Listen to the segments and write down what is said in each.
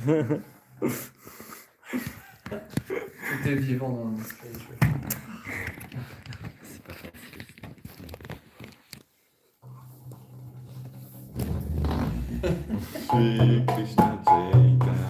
Tout est vivant dans le spirituel. C'est pas facile. Shri Krishna Chaitanya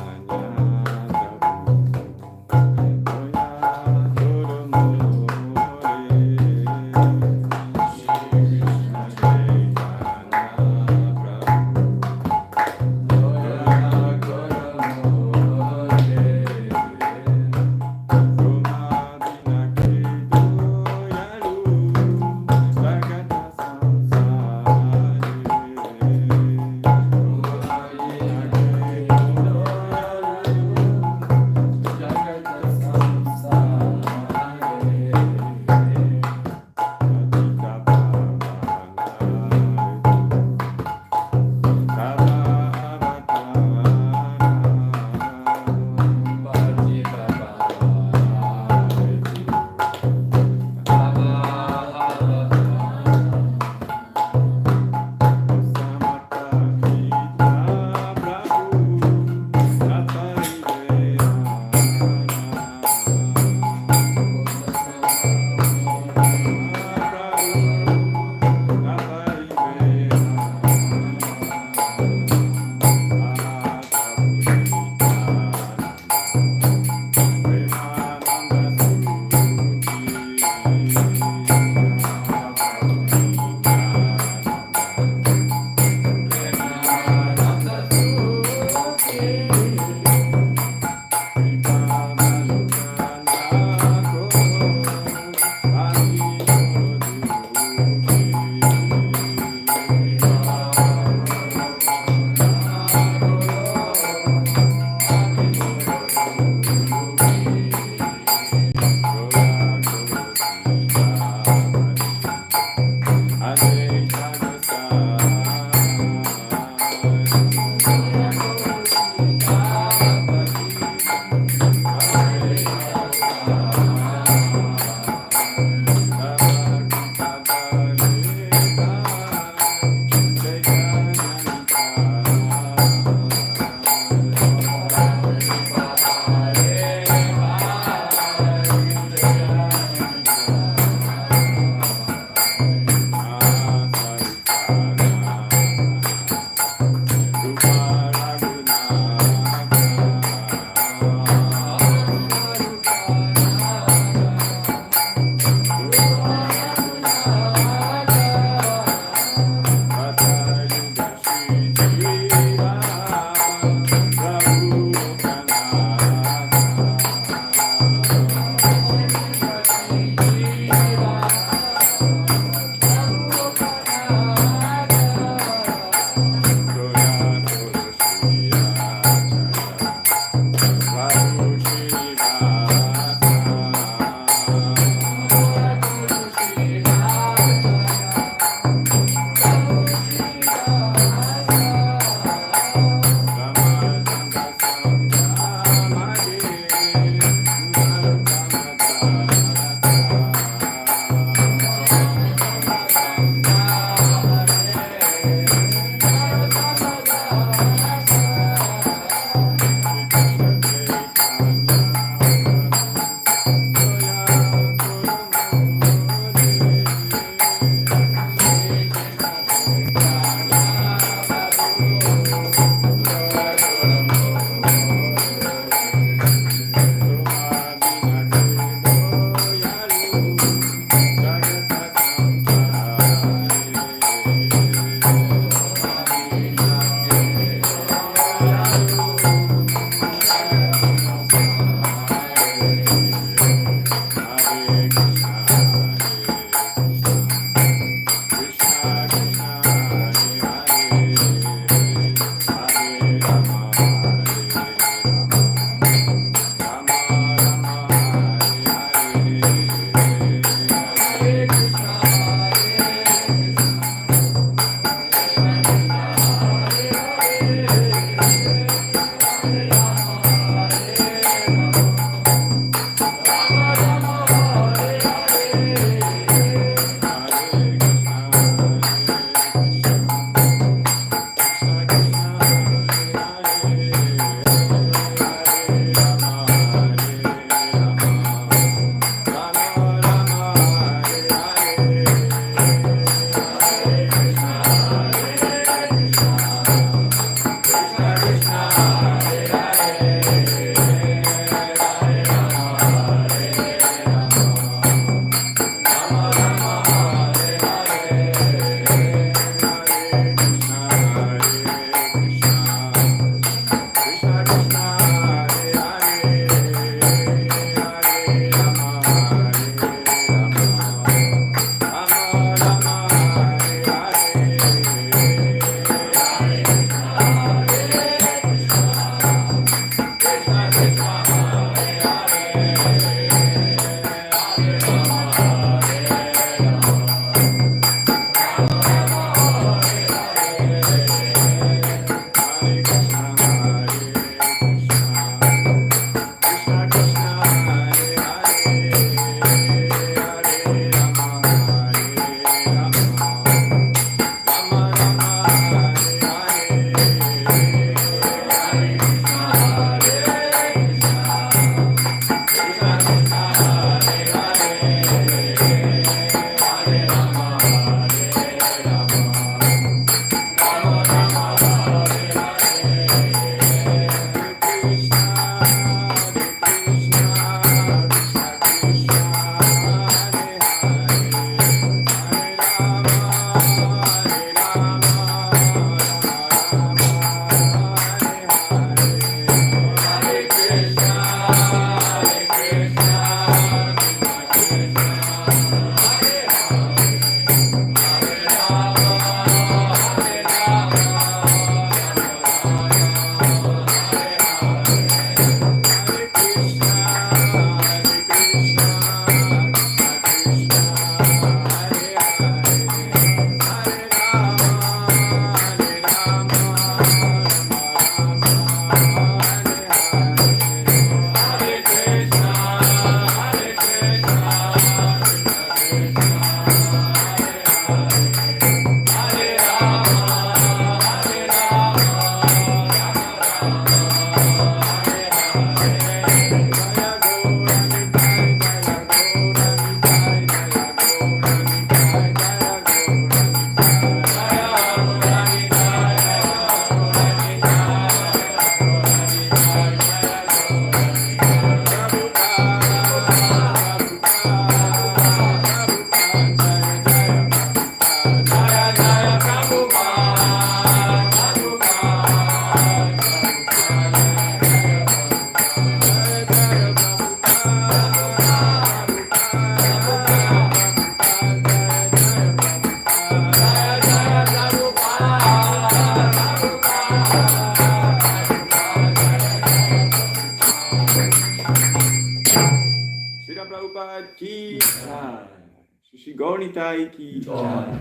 Gaurnitai ki jai.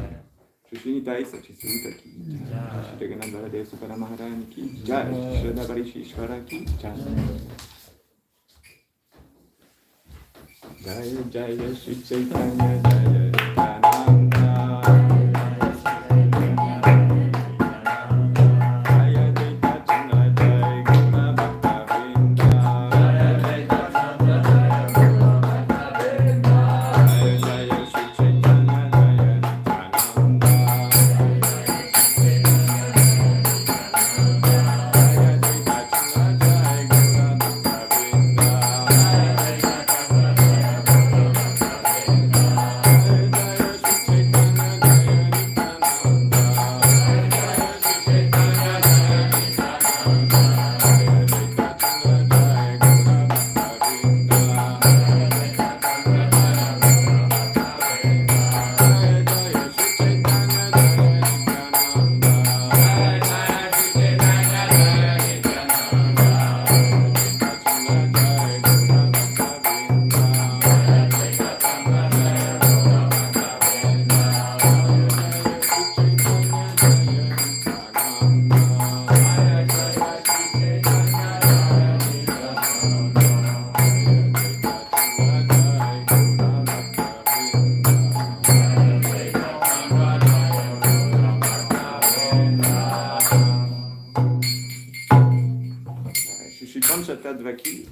Shishinitai Sachinandan ki jai. Shri Radha Maharani ki jai. Radha Parisisvara ki jai. Jaya Jaya Shri Chaitanya Jaya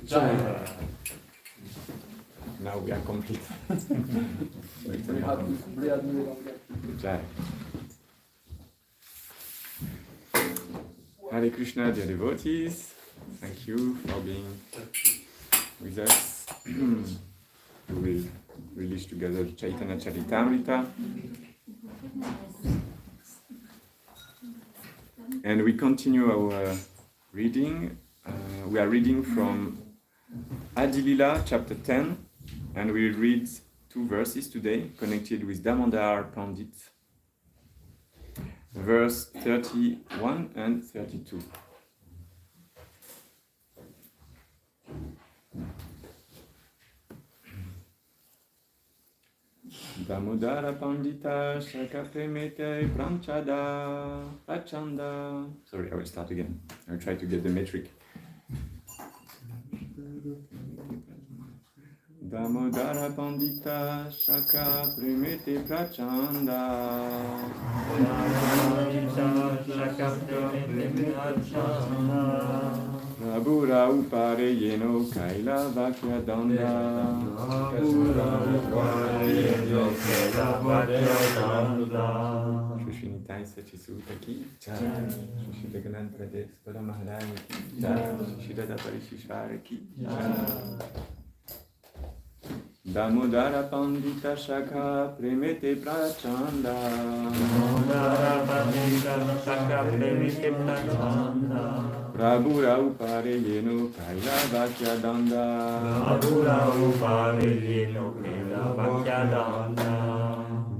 Nityananda. Now we are complete. Jai. Hare Krishna, dear devotees. Thank you for being with us. We will release together Chaitanya Charitamrita. And we continue our reading We are reading from Ady chapter 10, and we will read 2 verses today connected with Damodar Pandit, verse 31 and 32. Damodara Pandita Shakapremete Pramchada Prachanda. Sorry, I will start again. I will try to get the metric. Damodara Pandita Shakapremete Prachanda. Prabhura upare yeno kaila vakya danda. Shushinita Sachisutaki, Shushidaganan Pradesh, Padamahalaki, Radha Parisisvara Mandir. Damodara Pandita Shaka Premete Prachanda. Damodara Pandita Shaka Premete Prachanda. Prabhura upare yeno kaila vakya danda. Prabhura upare yeno kaila vakya danda.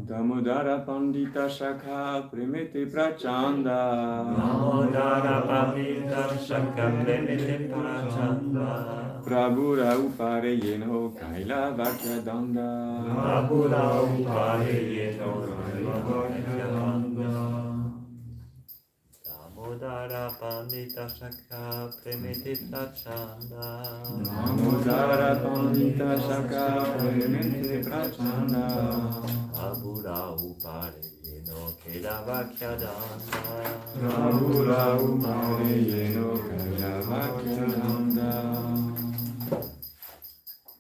Damodara Pandita Shaka Premete Prachanda. Damodara Pandita Shaka Premete Prachanda. Prabhura upare yeno kaila vakya danda. Prabhura upare yeno kaila vakya danda. Damodara Pandita Shaka Premete Prachanda. Damodara Pandita Shaka Premete Prachanda. Prabhura upare yeno kaila vakya danda. Prabhura upare yeno kaila vakya danda.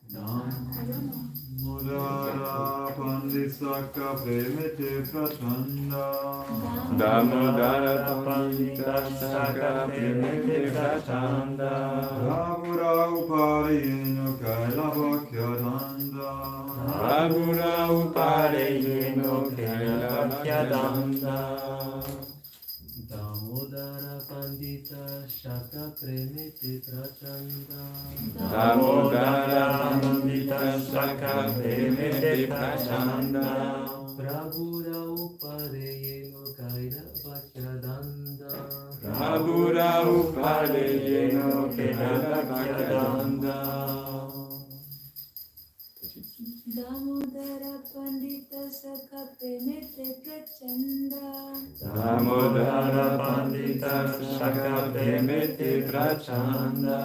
Damodara Pandita Premete Prachanda. Damodara Pandita Shaka Premete Prachanda. Prabhura upare yeno kaila vakya danda. Prabhura upare yeno kaila vakya danda. Damodara Pandita Shaka Premete Prachanda. Damodara Pandita Shaka Premete Prachanda. Prabhura upare yeno kaila vakya danda. Prabhura upare yeno kaila vakya danda. Damodara Pandita Shaka Premete Prachanda. Damodara Pandita Shaka Premete Prachanda.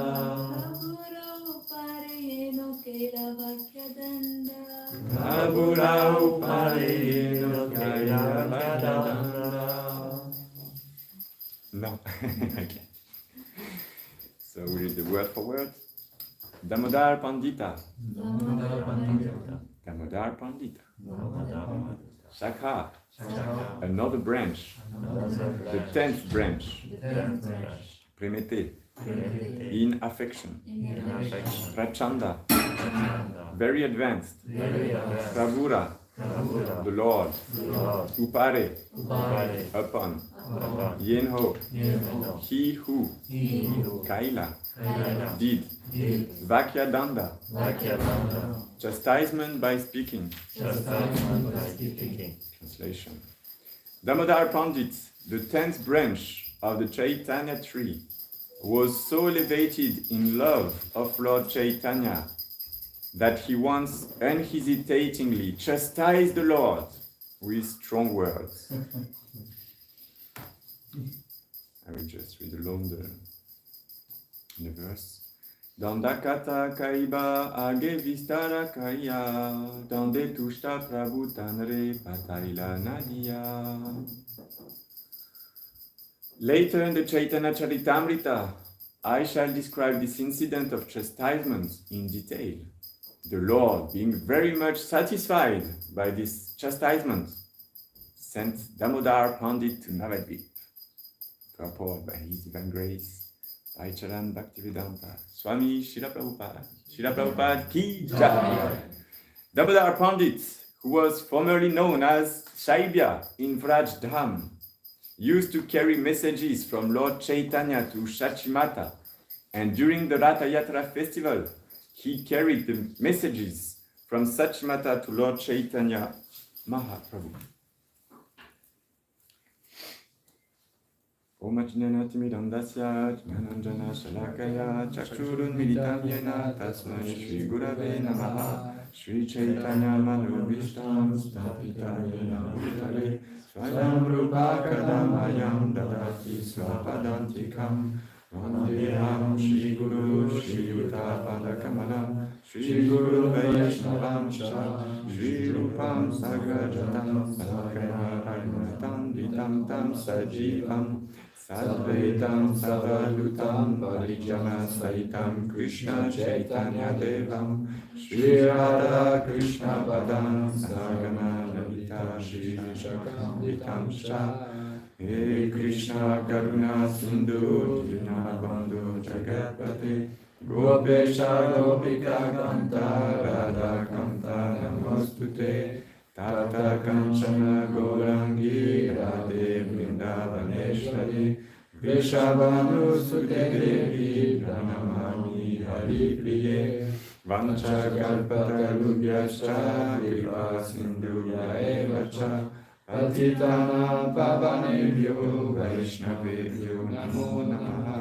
Prabhura upare yeno kaila vakya danda. Prabhura upare yeno kaila vakya danda. No, okay. So we read the word for word. Damodar Pandita. Damodara Pandita. Damodar Pandita. Damodara Shakha. Another branch. The 10th branch. Premete. In affection. Prachanda. Very advanced. Prabhura. The Lord. Upare. Upon. Yenho. He who. Kaila. Did. Vakya danda. Chastisement by speaking. Translation. Damodar Pandit, the 10th branch of the Chaitanya tree, was so elevated in love of Lord Chaitanya that he once unhesitatingly chastised the Lord with strong words. I will just read along the verse. Dandakata kaiba age vistara kaya, dande tushta prabhu tanre pataila nadia. Later in the Chaitanya Charitamrita, I shall describe this incident of chastisement in detail. The Lord, being very much satisfied by this chastisement, sent Damodar Pandit to Navadvip, purport by His Divine Grace, Bhaicharan Bhaktivedanta, Swami Srila Prabhupada Ki Jai. Damodar Pandit, who was formerly known as Shaibya in Vraj Dham, used to carry messages from Lord Chaitanya to Shachimata And during the Ratha Yatra festival, he carried the messages from Sachimata to Lord Chaitanya Mahaprabhu. Om Ajnana Timidam Dasya Jnananjana Shalakaya Chakshurun Militam Yena Tasmai Shri Gurave Namaha Shri Chaitanya Manu Vishtam Stapita Yena Bhutale Swayam Rupa Kadamayam Dadati Swapadantikam Vandeham Shri Guru Shri Yuta Padakamalam Shri Guru Vaishnavam Cha Shri Rupam Sagrajatam Sakaya Parmatam Ditam Tam Sajivam Sadvaitam Savadutam Varijama Saitam Krishna Chaitanya Devam Shri Radha Krishna Padam Sagana Lalita Shri Shakam Ditam Sha Hare Krishna Karuna Sindhu Dinabandhu Jagatpate Gopesha Gopika Kanta Radha Kanta Namostute Tata Kanchana Gaurangi Radhe Vrindavaneshwari Vishabhanu Sute Devi Pranamami Hari Priye Vancha Kalpatarubhyascha Kripa Sindhubhya Evacha Patitana Pavanebhyo Vaishnavebhyo Namo Namaha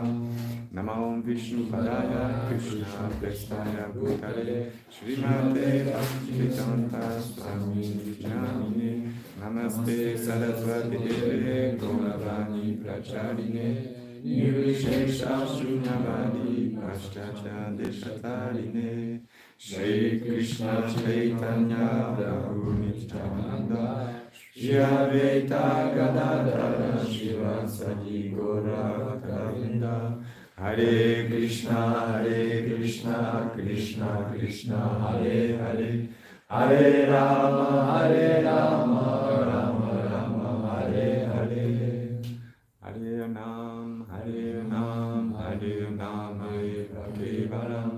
Namo Vishnu Padaya Krishna Prestaya Bhutale Srimate Bhaktivedanta Swami Vijnanine Namaste Saraswati Deve Gauravani Pracharine Nirvishesha Shunyavadi Paschatya Deshatarine Shri Krishna Chaitanya Prabhu Nityananda Shri Advaita Gadadhara Shivasadi Gaura Bhaktavinda Hare Krishna, Krishna Krishna, Hare Hare, Hare Rama, Rama Rama, Hare Hare, Hare Nam, Hare Nam, Hare Nam, Hare Kevalam,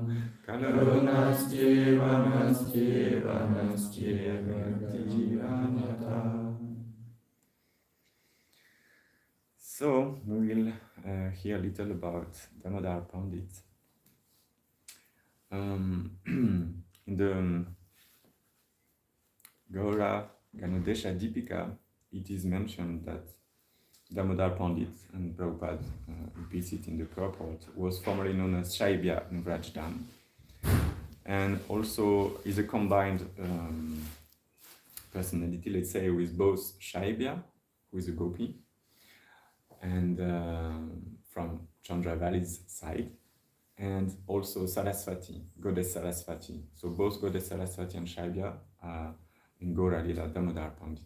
Karunastheva, Nastheva, Bhakti-jivanata. So, we will hear a little about Damodar Pandit. In the Gaura Ganodesha Dipika, it is mentioned that Damodar Pandit, and Prabhupada repeats it in the purport, was formerly known as Shaibya in Vrajdam, and also is a combined personality, let's say, with both Shaibya, who is a gopi, and from Chandravali's side, and also Saraswati, goddess Saraswati. So both goddess Saraswati and Shaibya are in Gaura Lila Damodar Pandit.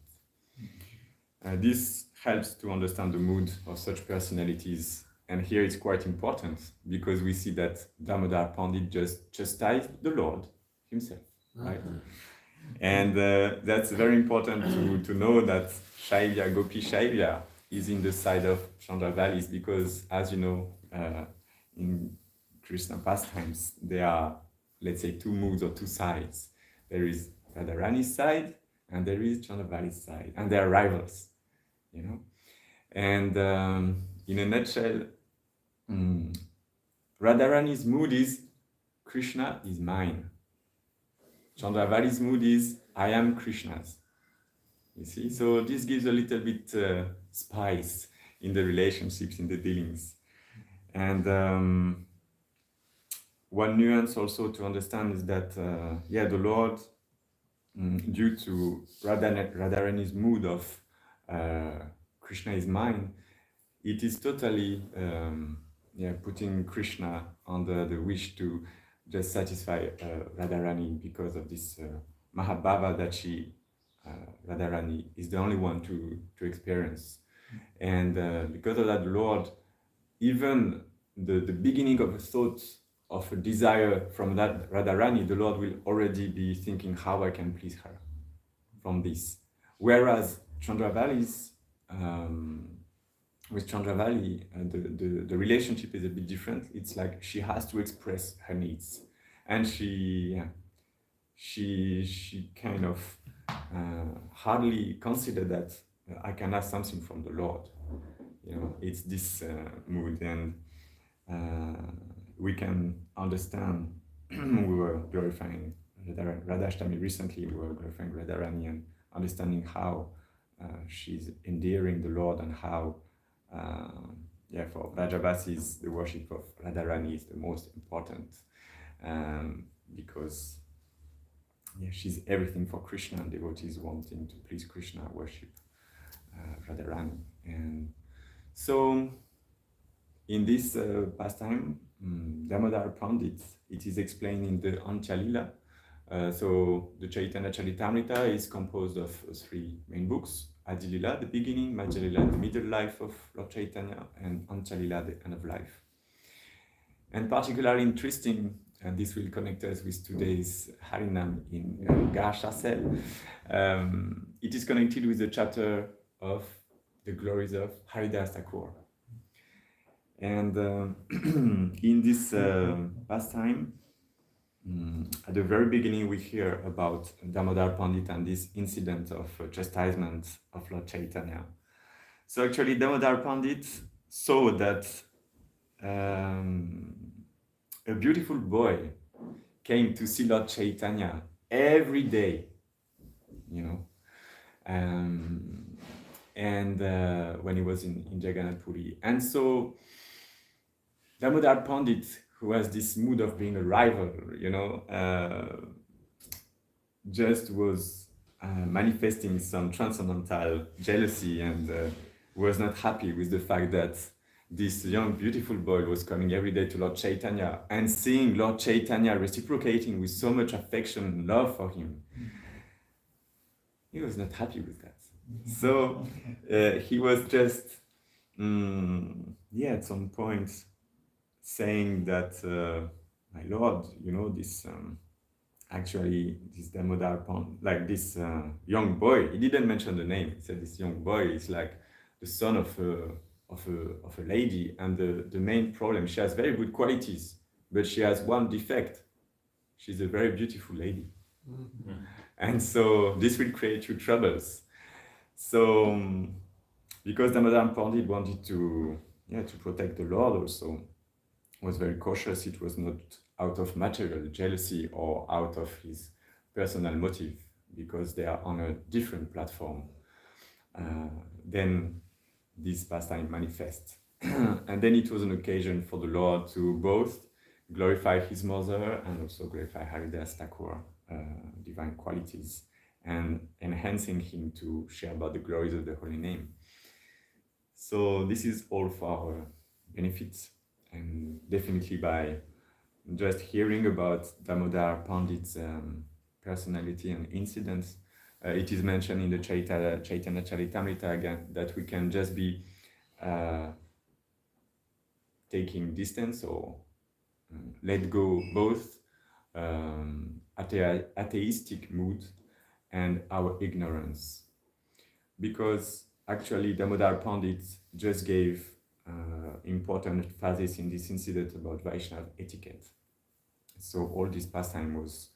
This helps to understand the mood of such personalities, and here it's quite important because we see that Damodar Pandit just chastised the Lord himself, right? And that's very important to know that Shaibya, Gopi Shaibya, is in the side of Chandravali's because, as you know, in Krishna pastimes, there are, let's say, two moods or two sides. There is Radharani's side and there is Chandravali's side, and they are rivals, you know. And in a nutshell, Radharani's mood is Krishna is mine. Chandravali's mood is I am Krishna's. You see, so this gives a little bit spice in the relationships, in the dealings. And one nuance also to understand is that, the Lord, due to Radharani's mood of Krishna is mine, it is totally putting Krishna under the wish to just satisfy Radharani because of this Mahabhava that Radharani is the only one to experience. And because of that, the Lord, even the beginning of a thought of a desire from that Radharani, the Lord will already be thinking how I can please her from this. Whereas with Chandravali, the relationship is a bit different. It's like she has to express her needs, and she kind of hardly consider that I can ask something from the Lord. You know, it's this mood, and we can understand. We were glorifying Radhashtami recently. We were glorifying Radharani and understanding how she's endearing the Lord, and how for Vrajavasis the worship of Radharani is the most important, because she's everything for Krishna, and devotees wanting to please Krishna worship Radharani. And so in this pastime, Damodar Pandit, it is explained in the Antya-lila. So the Chaitanya Charitamrita is composed of 3 main books: Ady Lila, the beginning; Madhya Lila, the middle life of Lord Chaitanya; and Antya-lila, the end of life. And particularly interesting, and this will connect us with today's Harinam in Garshasel, it is connected with the chapter of the glories of Haridas Thakur. And in this pastime, at the very beginning, we hear about Damodar Pandit and this incident of chastisement of Lord Chaitanya. So actually, Damodar Pandit saw that a beautiful boy came to see Lord Chaitanya every day, when he was in Jagannath Puri. And so Damodar Pandit, who has this mood of being a rival, just was manifesting some transcendental jealousy, and was not happy with the fact that this young, beautiful boy was coming every day to Lord Chaitanya, and seeing Lord Chaitanya reciprocating with so much affection and love for him. He was not happy with that. So he was just, at some point, saying that, my Lord, this this Damodar Pandit, like this young boy, he didn't mention the name. He said this young boy is like the son of a lady, and the main problem, she has very good qualities, but she has one defect. She's a very beautiful lady. Mm-hmm. And so this will create you troubles. So because Damodar Pandit wanted to protect the Lord also, was very cautious. It was not out of material jealousy or out of his personal motive, because they are on a different platform. Then this pastime manifests. And then it was an occasion for the Lord to both glorify his mother and also glorify Haridas Thakur, divine qualities, and enhancing him to share about the glories of the holy name. So this is all for our benefits, and definitely by just hearing about Damodar Pandit's personality and incidents, it is mentioned in the Chaitanya Charitamrita again that we can just be taking distance or let go both atheistic mood and our ignorance, because actually Damodar Pandit just gave important emphasis in this incident about Vaishnav etiquette. So all this pastime was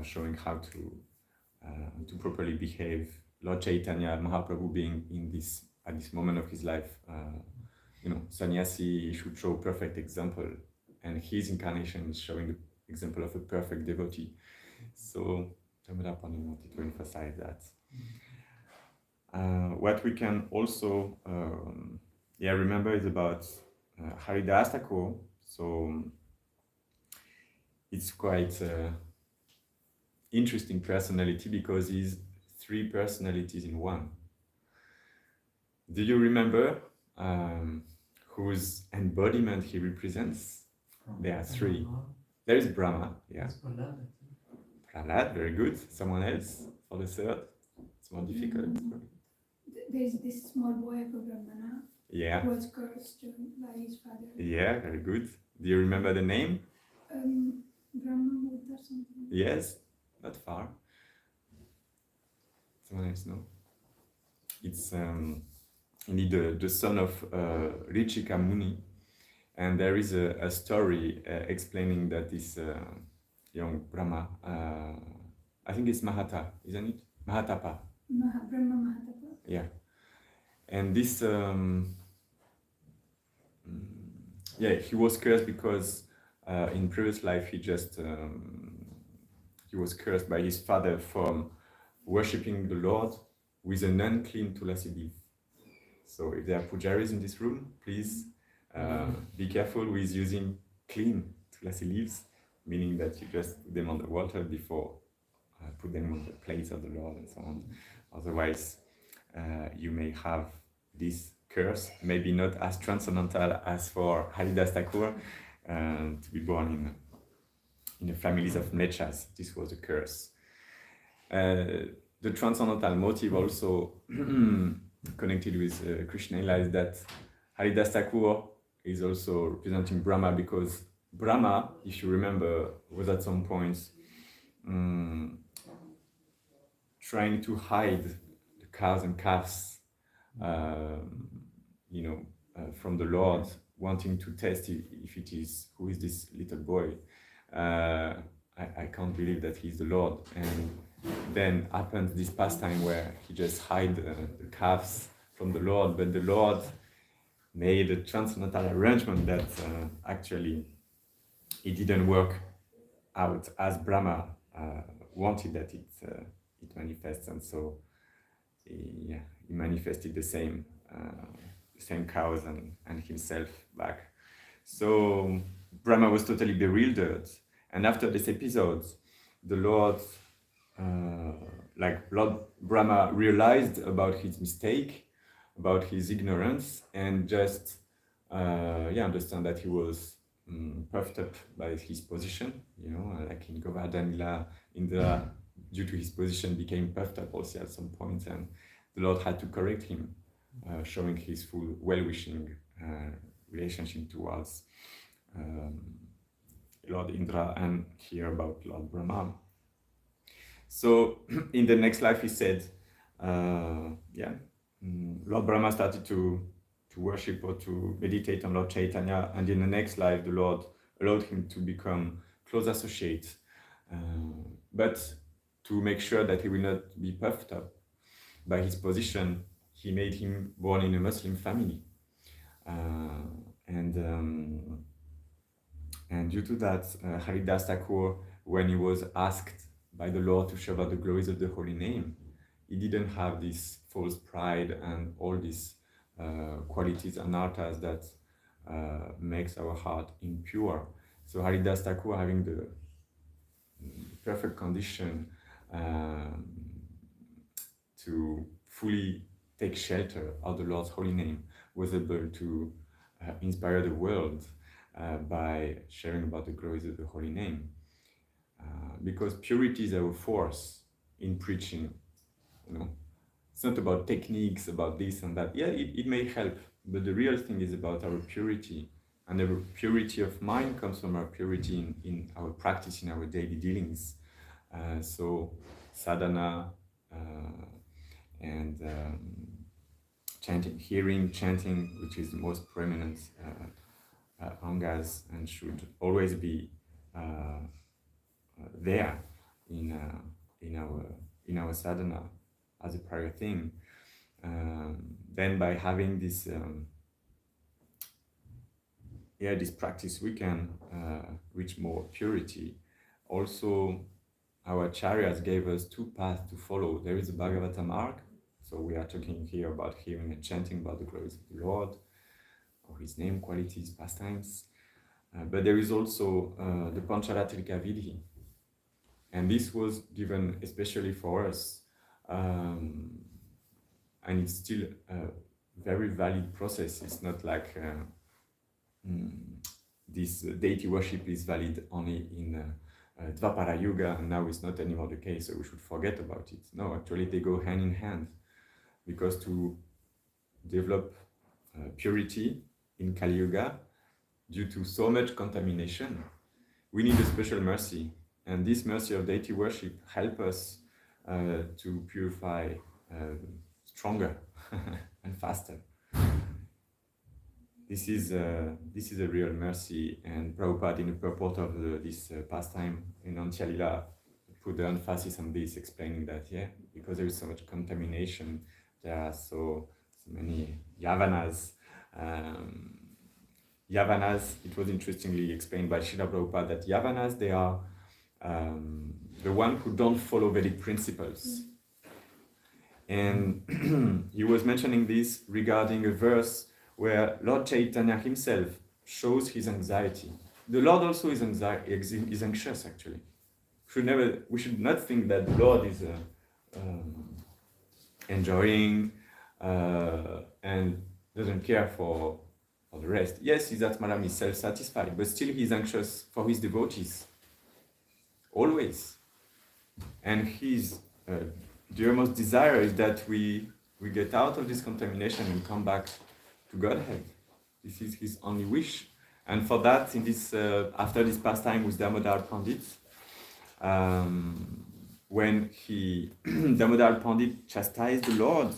showing how to properly behave. Lord Chaitanya, Mahaprabhu being at this moment of his life, sannyasi should show perfect example, and his incarnation is showing the example of a perfect devotee. So Damodar Pandit wanted to emphasize that. What we can also remember is about Haridas Thakur. So it's quite interesting personality, because he's 3 personalities in one. Do you remember whose embodiment he represents? There are 3. There is Brahma, Prahlad, very good. Someone else for the 3rd? It's more difficult. There's this small boy of Brahmana who was cursed by his father. Yeah, very good. Do you remember the name? Brahma or something. Yes, not far. Someone else know? It's indeed the son of Richika Muni, and there is a story explaining that this young Brahma, I think it's Mahata, isn't it? Mahatapa. Brahma Mahatapa. Yeah. And this, he was cursed because in previous life he was cursed by his father from worshipping the Lord with an unclean tulasi leaf. So if there are pujaris in this room, please be careful with using clean tulasi leaves, meaning that you just put them on the water before put them on the plates of the Lord and so on. Otherwise, you may have this curse, maybe not as transcendental as for Haridas Thakur, to be born in the families of mechas. This was a curse. The transcendental motive also connected with Krishna is that Haridas Thakur is also representing Brahma, because Brahma, if you remember, was at some point trying to hide the cows and calves, from the Lord, wanting to test if it is, who is this little boy? I can't believe that he's the Lord. And then happens this pastime where he just hide the calves from the Lord, but the Lord made a transcendental arrangement that actually it didn't work out as Brahma wanted that it manifests, and so he manifested the same cows and himself back. So Brahma was totally bewildered, and after this episode, the Lord, Lord Brahma realized about his mistake, about his ignorance, and just understand that he was puffed up by his position, like in Govardhan, Indra, due to his position, became puffed up also at some point, and the Lord had to correct him, showing his full well-wishing relationship towards Lord Indra, and here about Lord Brahma. So in the next life, he said, Lord Brahma started to worship or to meditate on Lord Chaitanya, and in the next life, the Lord allowed him to become close associate, but to make sure that he will not be puffed up by his position, he made him born in a Muslim family, and due to that, Haridas Thakur, when he was asked by the Lord to show out the glories of the holy name, he didn't have this false pride and all these qualities and arthas that makes our heart impure. So Haridas Thakur, having the perfect condition to fully take shelter of the Lord's holy name, was able to inspire the world by sharing about the glories of the holy name. Because purity is our force in preaching. It's not about techniques, about this and that. Yeah, it may help, but the real thing is about our purity. And our purity of mind comes from our purity in our practice, in our daily dealings. So sadhana and chanting, hearing, chanting, which is the most prominent angas, and should always be there in our sadhana as a prior thing. Then by having this this practice, we can reach more purity. Also, our acharyas gave us two paths to follow. There is a bhagavatam arc, so we are talking here about hearing and chanting about the glories of the Lord, or his name, qualities, pastimes. But there is also the Pancharatrika Vidhi, and this was given especially for us, and it's still a very valid process. It's not like this deity worship is valid only in Dvapara Yuga, and now it's not anymore the case, so we should forget about it. No, actually they go hand in hand, because to develop purity in Kali Yuga, due to so much contamination, we need a special mercy, and this mercy of deity worship help us to purify stronger and faster. This is a real mercy, and Prabhupada, in the purport of this pastime in Antya-lila, put the emphasis on this, explaining that because there is so much contamination, there are so many yavanas, Yavanas, it was interestingly explained by Srila Prabhupada that Yavanas, they are the one who don't follow Vedic principles. And he was mentioning this regarding a verse where Lord Chaitanya himself shows his anxiety. The Lord also is anxious actually. We should not think that the Lord is enjoying and doesn't care for the rest. Yes, his Atmaram is self-satisfied, but still he's anxious for his devotees. Always. And his dearest desire is that we get out of this contamination and come back to Godhead. This is his only wish. And for that, in this after this pastime with Damodar Pandit, when Damodar Pandit chastised the Lord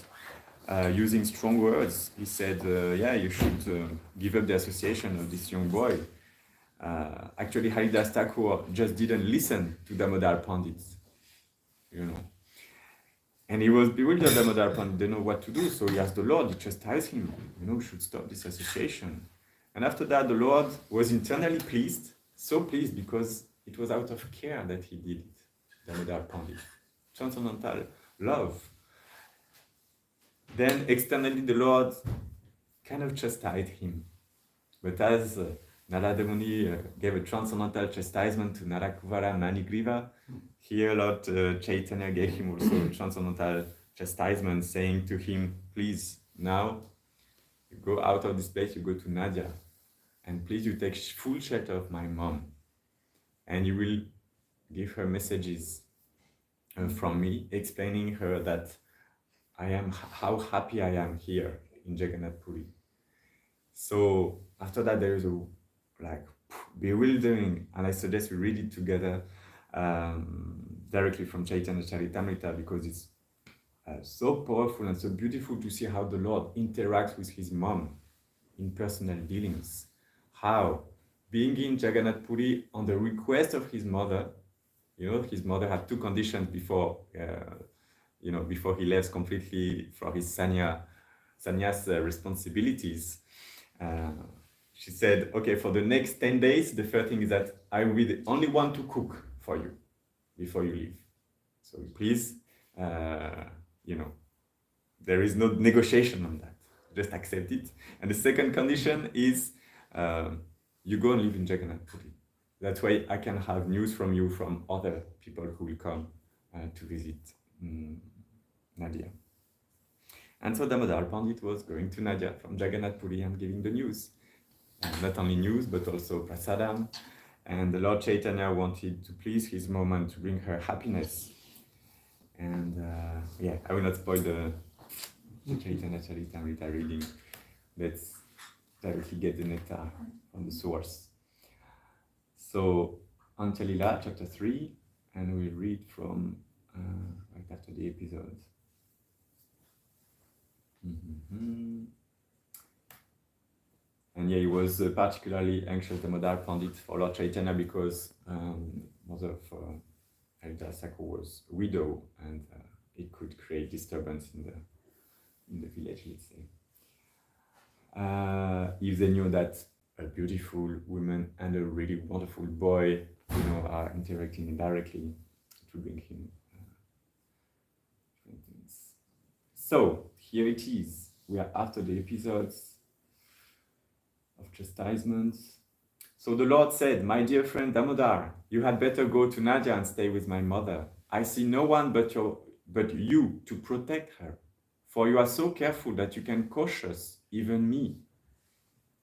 using strong words, he said, you should give up the association of this young boy. Actually, Haridas Thakur just didn't listen to Damodar Pandit, And he was bewildered, Damodar Pandit didn't know what to do, so he asked the Lord, he chastised him, we should stop this association. And after that, the Lord was internally pleased, so pleased because it was out of care that he did it, Damodar Pandit. Transcendental love. Then externally, the Lord kind of chastised him. But as Narada Muni gave a transcendental chastisement to Narakuvara Manigriva, here Lord Chaitanya gave him also a transcendental chastisement, saying to him, please, now you go out of this place, you go to Nadia, and please you take full shelter of my mom, and you will give her messages from me, explaining her that how happy I am here in Jagannath Puri. So after that, there is a bewildering, and I suggest we read it together directly from Chaitanya Charitamrita, because it's so powerful and so beautiful to see how the Lord interacts with his mom in personal dealings. How, being in Jagannath Puri on the request of his mother, his mother had two conditions before he left completely for his sannyas responsibilities. She said, okay, for the next 10 days, the first thing is that I will be the only one to cook for you before you leave. So please, there is no negotiation on that. Just accept it. And the second condition is you go and live in Jagannath Puri. That way I can have news from you from other people who will come to visit Nadia. And so Damodar Pandit was going to Nadia from Jagannath Puri and giving the news. Not only news, but also prasadam. And the Lord Chaitanya wanted to please his mom and to bring her happiness. And I will not spoil the Chaitanya Charitamrita reading. Let's directly get the nectar from the source. So, Antalila, chapter 3, and we'll read from right after the episode. And he was particularly anxious, Damodar Pandit, for Lord Chaitanya because mother of Haridas Thakur was a widow, and it could create disturbance in the village, let's say. If they knew that a beautiful woman and a really wonderful boy, are interacting indirectly, to bring him. So here it is. We are after the episodes of chastisements. So the Lord said, my dear friend Damodar, you had better go to Nadia and stay with my mother. I see no one but you to protect her, for you are so careful that you can cautious even me.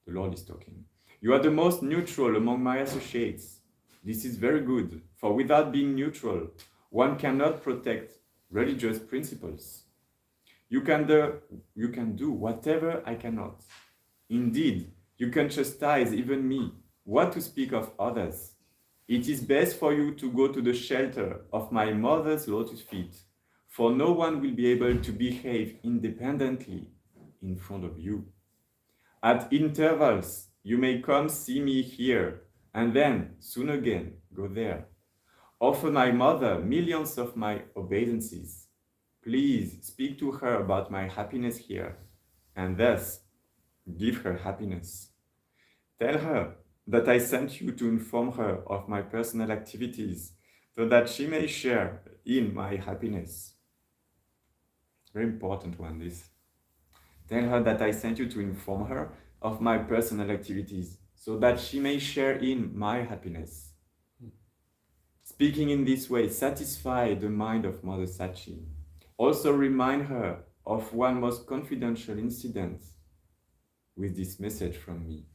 The Lord is talking. You are the most neutral among my associates. This is very good, for without being neutral, one cannot protect religious principles. You can do whatever I cannot. Indeed, you can chastise even me. What to speak of others? It is best for you to go to the shelter of my mother's lotus feet, for no one will be able to behave independently in front of you. At intervals, you may come see me here, and then, soon again, go there. Offer my mother millions of my obeisances. Please speak to her about my happiness here, and thus give her happiness. Tell her that I sent you to inform her of my personal activities so that she may share in my happiness. Very important one, this. Tell her that I sent you to inform her of my personal activities so that she may share in my happiness. Speaking in this way, satisfy the mind of Mother Sachi. Also remind her of one most confidential incident with this message from me.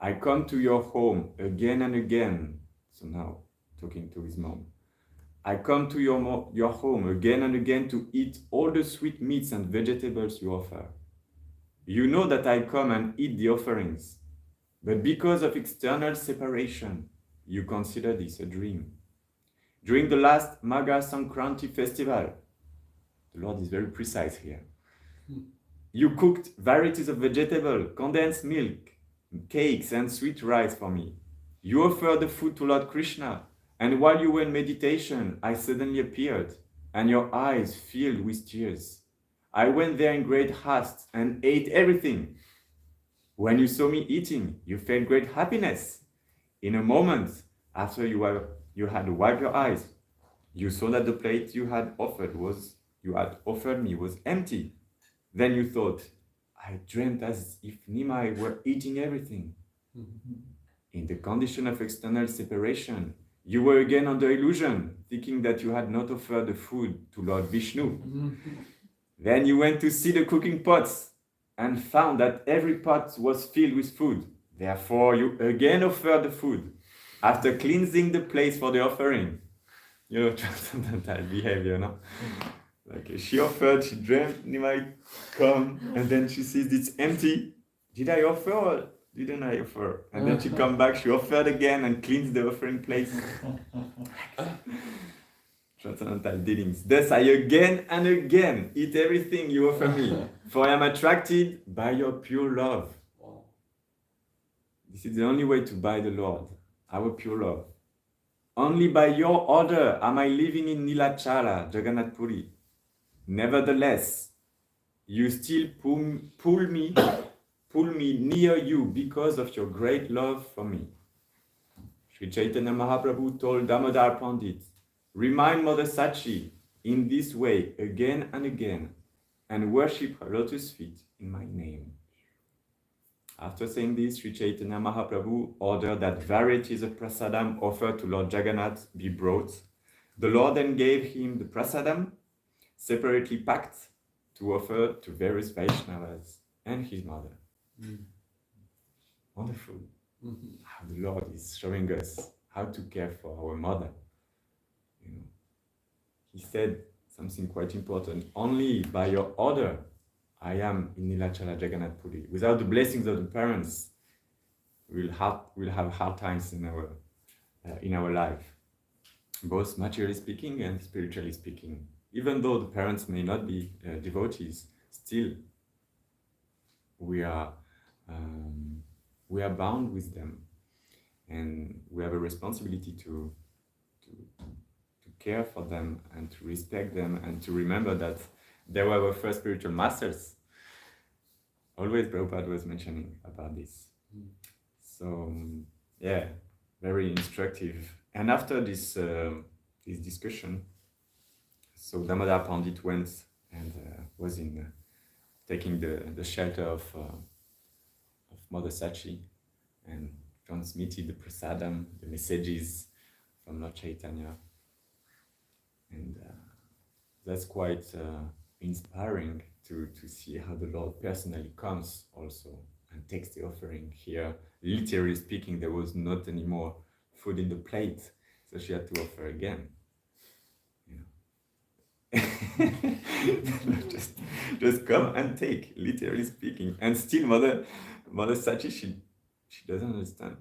I come to your home again and again. So now, talking to his mom. I come to your home again and again to eat all the sweet meats and vegetables you offer. You know that I come and eat the offerings, but because of external separation, you consider this a dream. During the last Magha Sankranti festival, the Lord is very precise here, you cooked varieties of vegetable, condensed milk, cakes and sweet rice for me. You offered the food to Lord Krishna, and while you were in meditation, I suddenly appeared, and your eyes filled with tears. I went there in great haste and ate everything. When you saw me eating, you felt great happiness. In a moment, after you had wiped your eyes, you saw that the plate you had offered me was empty. Then you thought, I dreamt as if Nimai were eating everything. In the condition of external separation, you were again under illusion, thinking that you had not offered the food to Lord Vishnu. Then you went to see the cooking pots and found that every pot was filled with food. Therefore, you again offered the food after cleansing the place for the offering. You know, transcendental behavior, no? Like she offered, she dreamt, Nimai come, and then she sees it's empty. Did I offer or didn't I offer? And then she come back, she offered again and cleans the offering place. Transcendental dealings. Thus I again and again eat everything you offer me, for I am attracted by your pure love. This is the only way to buy the Lord, our pure love. Only by your order am I living in Nilachala, Jagannath Puri. Nevertheless, you still pull me near you because of your great love for me. Sri Chaitanya Mahaprabhu told Damodar Pandit, remind Mother Sachi in this way again and again, and worship her lotus feet in my name. After saying this, Sri Chaitanya Mahaprabhu ordered that varieties of prasadam offered to Lord Jagannath be brought. The Lord then gave him the prasadam, separately packed, to offer to various Vaishnavas and his mother. Wonderful. How the Lord is showing us how to care for our mother. You know, he said something quite important. Only by your order I am in Nilachala Jagannath Puri. Without the blessings of the parents, we'll have hard times in our life, both materially speaking and spiritually speaking. Even though the parents may not be devotees, still we are bound with them, and we have a responsibility to care for them and to respect them and to remember that they were our first spiritual masters. Always Prabhupada was mentioning about this. So yeah, very instructive. And after this discussion, so Damodar Pandit went and was taking the shelter of Mother Sachi and transmitted the prasadam, the messages from Lord Chaitanya. And that's quite inspiring to see how the Lord personally comes also and takes the offering here. Literally speaking, there was not any more food in the plate, so she had to offer again. just come and take, literally speaking. And still Mother Sachi, she doesn't understand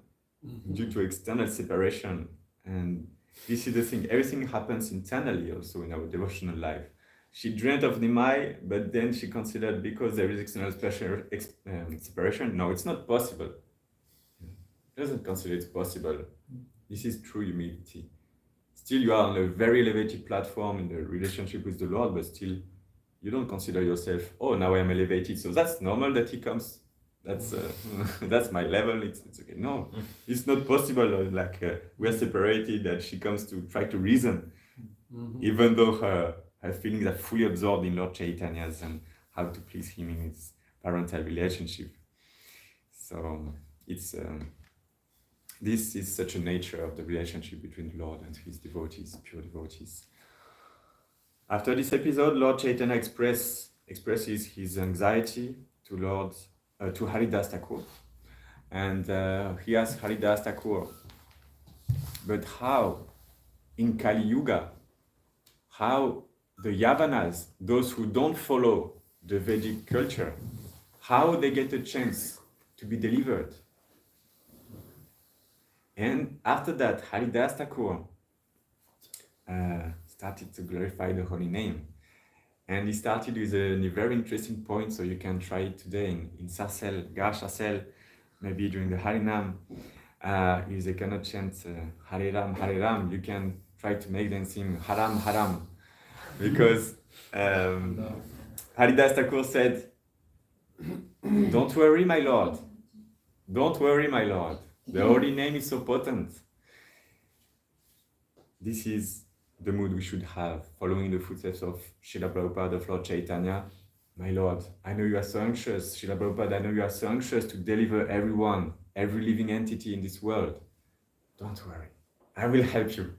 due to external separation. And this is the thing, everything happens internally also in our devotional life. She dreamt of Nimai, but then she considered because there is external separation, no, it's not possible. She doesn't consider it's possible. This is true humility. Still, you are on a very elevated platform in the relationship with the Lord, but still, you don't consider yourself, oh, now I am elevated, so that's normal that he comes. that's my level. It's okay. No, it's not possible. Like we are separated, and she comes to try to reason, even though her feelings are fully absorbed in Lord Chaitanya's and how to please him in his parental relationship. So it's this is such a nature of the relationship between the Lord and his devotees, pure devotees. After this episode, Lord Chaitanya expresses his anxiety to Haridas Thakur, and he asks Haridas Thakur, but how in Kali Yuga, how the Yavanas, those who don't follow the Vedic culture, how they get a chance to be delivered? And after that, Haridas Thakur started to glorify the holy name. And he started with a very interesting point, so you can try it today in Sarcelles, Gare Sarcelles, maybe during the Harinam. If they cannot chant Hare Ram, you can try to make them sing Haram, Haram. Because Haridas Thakur said, don't worry, my Lord. Don't worry, my Lord. The holy name is so potent. This is the mood we should have, following the footsteps of Srila Prabhupada, of Lord Chaitanya. My Lord, I know you are so anxious. Srila Prabhupada, I know you are so anxious to deliver everyone, every living entity in this world. Don't worry. I will help you.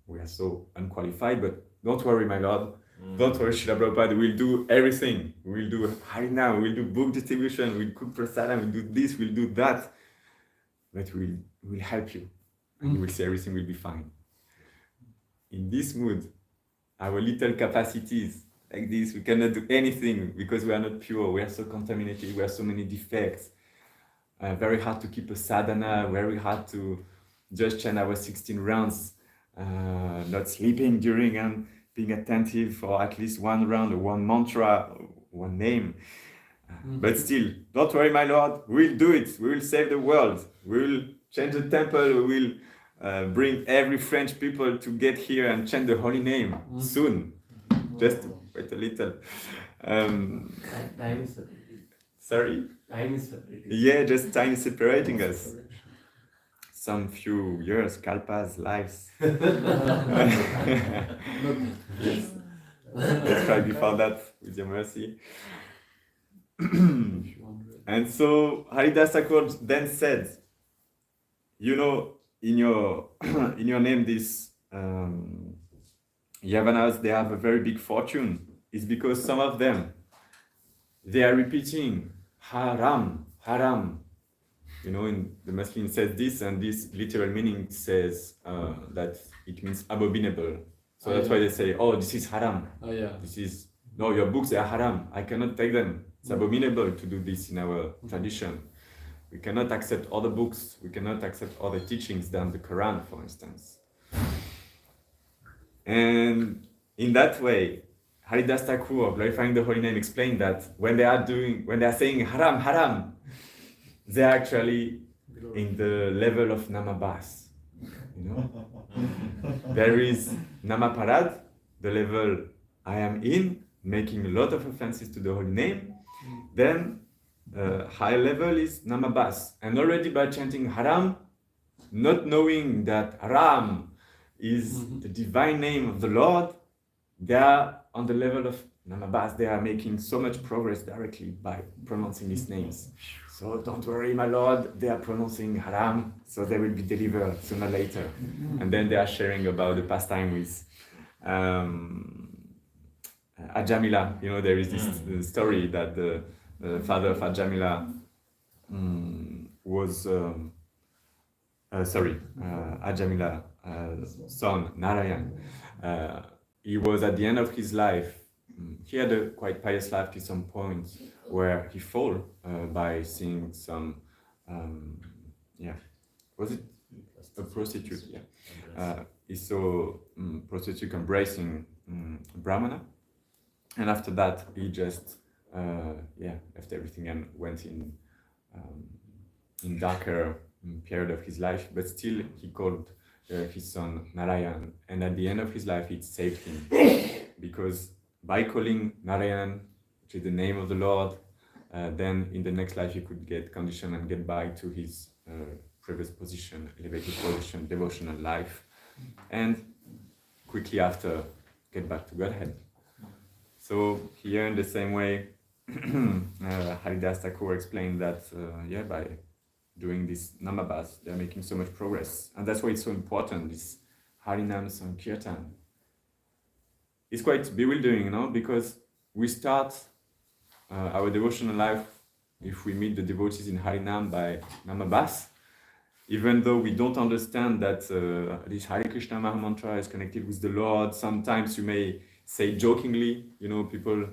We are so unqualified, but don't worry, my Lord. Don't worry, Srila Prabhupada, we'll do everything. We'll do Harinam, we'll do book distribution, we'll cook prasadam, we'll do this, we'll do that. But we'll help you. And you will see everything will be fine. In this mood, our little capacities, like this, we cannot do anything because we are not pure, we are so contaminated, we have so many defects. Very hard to keep a sadhana, very hard to just chant our 16 rounds, not sleeping during and being attentive for at least one round, or one mantra, one name. But still, don't worry, my Lord, we'll do it. We will save the world. We will change the temple. We will bring every French people to get here and chant the holy name soon. Just wait a little. Time is separating. Sorry? Time is separating. Yeah, just time is separating us. Some few years, kalpas, lives. Yes. Let's try before that, with your mercy. And so Haridas Thakur then said, you know, in your name, these Yavanas, they have a very big fortune. It's because some of them, they are repeating Haram, Haram. You know, in the Muslim says this, and this literal meaning says that it means abominable. So that's why they say, oh, this is haram. Oh yeah. This is, no, your books, they are haram. I cannot take them. It's abominable to do this in our tradition. We cannot accept other books. We cannot accept other teachings than the Quran, for instance. And in that way, Haridas Thakur, glorifying the holy name, explained that when they are saying haram, haram, they are actually in the level of Namabas. You know? There is Namaparad, the level I am in, making a lot of offenses to the holy name. Then high level is Namabas. And already by chanting Haram, not knowing that Haram is the divine name of the Lord, they are on the level of Namabas. They are making so much progress directly by pronouncing these names. So don't worry, my Lord, they are pronouncing Haram, so they will be delivered sooner or later. And then they are sharing about the pastime with Ajamila. You know, there is this story that the father of Ajamila was, Ajamila, son, Narayan. He was at the end of his life. He had a quite pious life to some point where he fell by seeing some, was it a prostitute? Yeah. He saw prostitute embracing Brahmana. And after that, he just, left everything and went in darker period of his life. But still, he called his son Narayan. And at the end of his life, it saved him. Because by calling Narayan, which is the name of the Lord, then in the next life he could get conditioned and get back to his previous position, elevated position, devotional life, and quickly after get back to Godhead. So here in the same way, Haridas Thakur explained that by doing this Namabas, they're making so much progress. And that's why it's so important, this Harinam Sankirtan. It's quite bewildering, because we start our devotional life, if we meet the devotees in Harinam by Namabas, even though we don't understand that this Hare Krishna Maha Mantra is connected with the Lord. Sometimes you may say jokingly, people,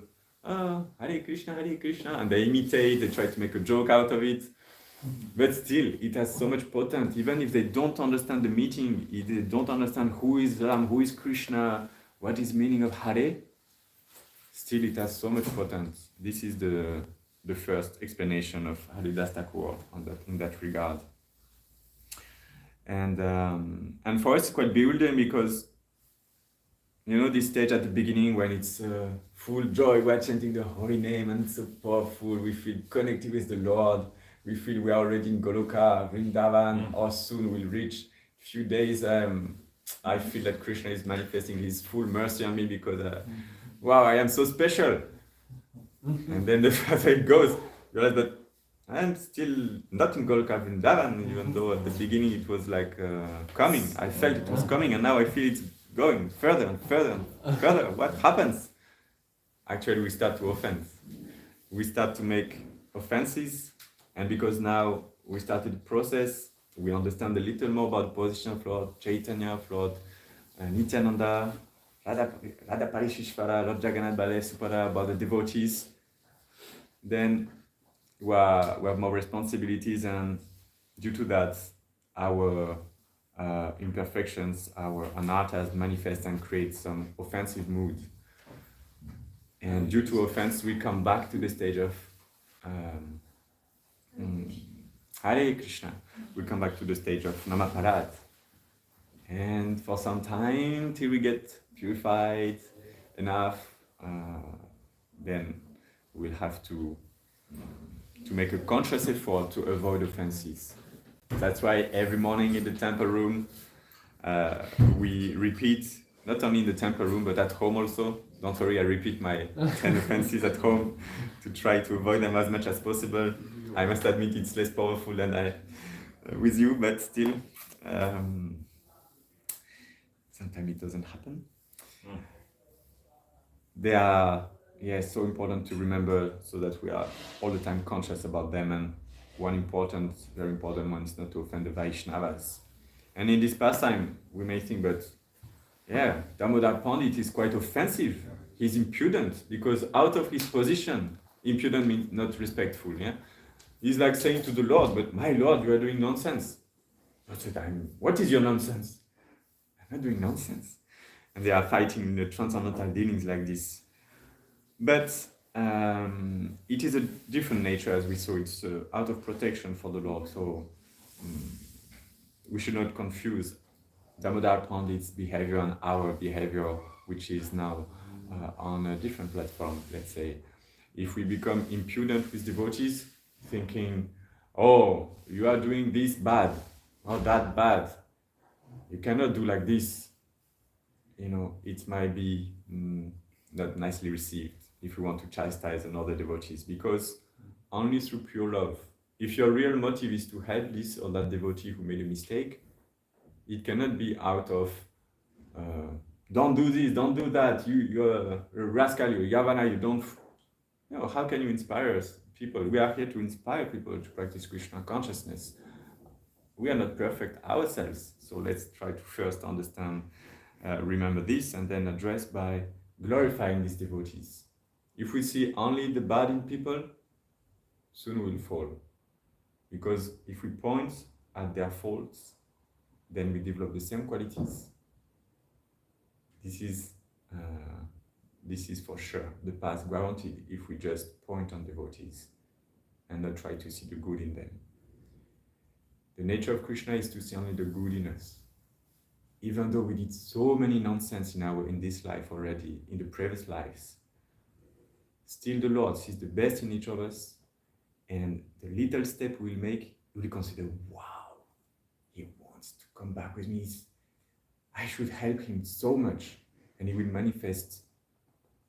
Hare Krishna, and they imitate, they try to make a joke out of it. But still, it has so much potence. Even if they don't understand the meaning, if they don't understand who is Ram, who is Krishna, what is meaning of Hare, still it has so much potence. This is the first explanation of Haridas Thakur in that regard. And for us, it's quite bewildering because, this stage at the beginning when it's full joy, we're chanting the holy name and it's so powerful, we feel connected with the Lord, we feel we are already in Goloka, Vrindavan, or soon we'll reach. Few days, I feel that Krishna is manifesting his full mercy on me because, wow, I am so special. And then the further it goes, you realize that I'm still not in Goloka Vrindavan, even though at the beginning it was like coming. I felt it was coming, and now I feel it's going further and further and further. What happens? Actually, we start to offend. We start to make offenses, and because now we started the process, we understand a little more about the position of Lord Chaitanya, of Lord Nityananda, Radha Parisisvara, Lord Jagannath Bale, Supada, about the devotees. Then we have more responsibilities, and due to that, our imperfections, our anarthas manifest and create some offensive mood. And due to offense, we come back to the stage of Hare Krishna. We come back to the stage of Namaparat. And for some time, till we get purified enough, then we'll have to make a conscious effort to avoid offenses. That's why every morning in the temple room, we repeat, not only in the temple room, but at home also. Don't worry, I repeat my 10 offenses at home to try to avoid them as much as possible. I must admit it's less powerful than with you, but still, sometimes it doesn't happen. They are so important to remember so that we are all the time conscious about them. And one very important one is not to offend the Vaishnavas. And in this pastime, we may think, but Damodar Pandit is quite offensive. He's impudent because out of his position, impudent means not respectful. He's like saying to the Lord, but my Lord, you are doing nonsense. What is your nonsense? I'm not doing nonsense. And they are fighting in the transcendental dealings like this. But it is a different nature, as we saw. It's out of protection for the Lord. So we should not confuse Damodar Pandit's behavior and our behavior, which is now on a different platform, let's say. If we become impudent with devotees, thinking, oh, you are doing this bad, or that bad, you cannot do like this, it might be not nicely received if you want to chastise another devotees, because only through pure love, if your real motive is to help this or that devotee who made a mistake, it cannot be out of don't do this, don't do that, you're a rascal, you're a Yavana, you don't, how can you inspire us? People, we are here to inspire people to practice Krishna consciousness. We are not perfect ourselves, so let's try to first understand, remember this, and then address by glorifying these devotees. If we see only the bad in people, soon we'll fall. Because if we point at their faults, then we develop the same qualities. This is for sure the path guaranteed if we just point on devotees and not try to see the good in them. The nature of Krishna is to see only the good in us. Even though we did so many nonsense in this life already, in the previous lives, still the Lord sees the best in each of us And the little step we'll make, we'll consider, wow, he wants to come back with me. I should help him so much. And he will manifest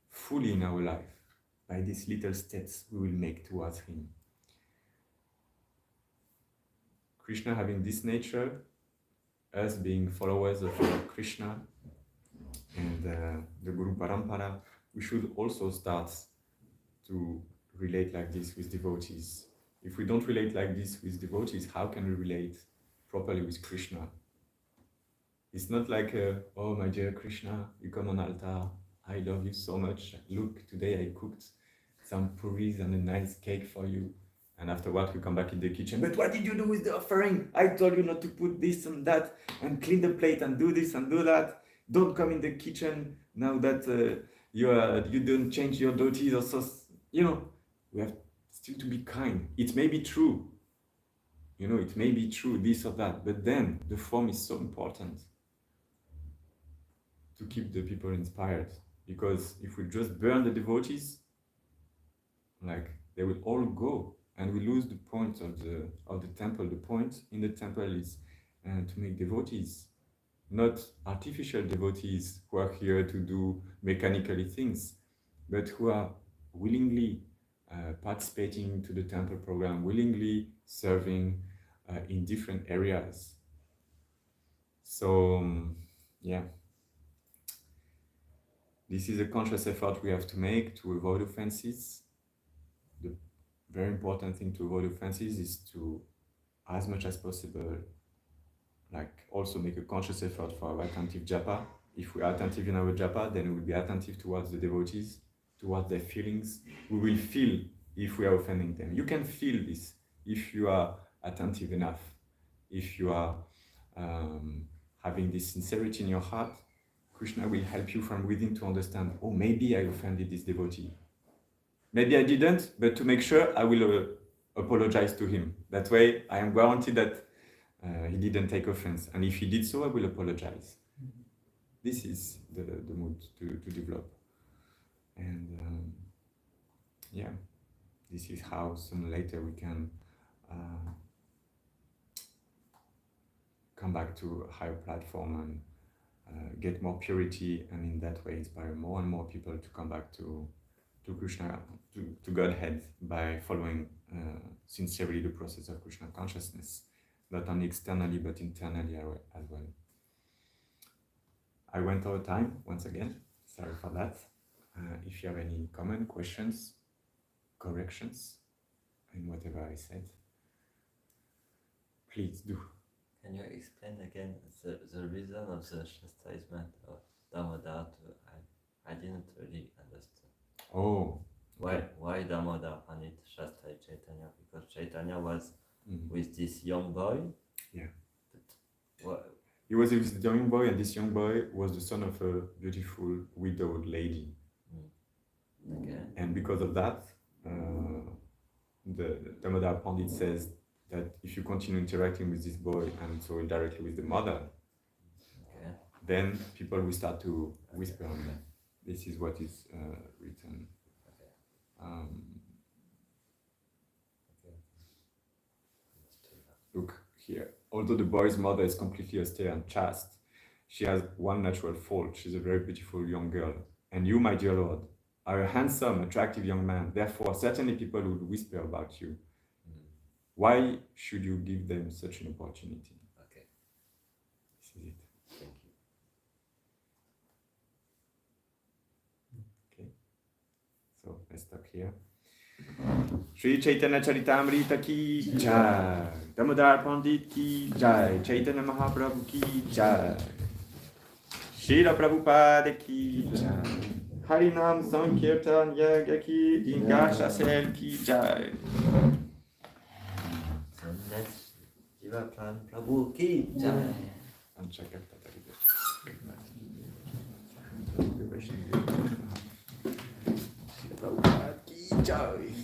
fully in our life by these little steps we will make towards him. Krishna having this nature, us being followers of Krishna and the Guru Parampara, we should also start to relate like this with devotees. If we don't relate like this with devotees, how can we relate properly with Krishna? It's not like, oh my dear Krishna, you come on altar, I love you so much. Look, today I cooked some puris and a nice cake for you. And afterwards we come back in the kitchen. But what did you do with the offering? I told you not to put this and that and clean the plate and do this and do that. Don't come in the kitchen now that you don't change your devotees or so. You know, we have still to be kind. It may be true. You know, it may be true, this or that. But then the form is so important to keep the people inspired. Because if we just burn the devotees, like they will all go. And we lose the point of the temple. The point in the temple is to make devotees, not artificial devotees who are here to do mechanically things, but who are willingly participating to the temple program, willingly serving in different areas. So, yeah. This is a conscious effort we have to make to avoid offenses. The very important thing to avoid offenses is to, as much as possible, like also make a conscious effort for our attentive japa. If we are attentive in our japa, then we will be attentive towards the devotees, towards their feelings. We will feel if we are offending them. You can feel this if you are attentive enough, if you are having this sincerity in your heart. Krishna will help you from within to understand, oh, maybe I offended this devotee. Maybe I didn't, but to make sure, I will apologize to him. That way, I am guaranteed that he didn't take offense. And if he did so, I will apologize. This is the mood to develop. And yeah, this is how sooner or later we can come back to a higher platform and get more purity, and in that way inspire more and more people to come back to Krishna, to Godhead, by following sincerely the process of Krishna consciousness, not only externally but internally as well. I went over time once again, sorry for that. If you have any comment, questions, corrections in whatever I said, please do. Can you explain again the reason of the chastisement of Damodar? I didn't really understand. Oh. Why Damodar Pandit chastised Chaitanya? Because Chaitanya was with this young boy? Yeah. But he was with the young boy, and this young boy was the son of a beautiful widowed lady. Okay. And because of that, the Damodar Pandit says that if you continue interacting with this boy and so indirectly with the mother, okay, then people will start to whisper on them. This is what is written. okay. Look here. Although the boy's mother is completely austere and chaste, she has one natural fault. She's a very beautiful young girl. And you, my dear Lord, are a handsome, attractive young man. Therefore, certainly people would whisper about you. Why should you give them such an opportunity? Okay. This is it. Thank you. Okay. So let's stop here. Shri Chaitanya Charitamrita ki jai. Damodar Pandit ki jai. Chaitanya Mahaprabhu ki jai. Srila Prabhupada ki jai. Harinam Sankirtan Yaga ki Ingasha Sel ki jai. So next, Jiva prana Prabhu ki jai. And check out that Prabhupada ki jai.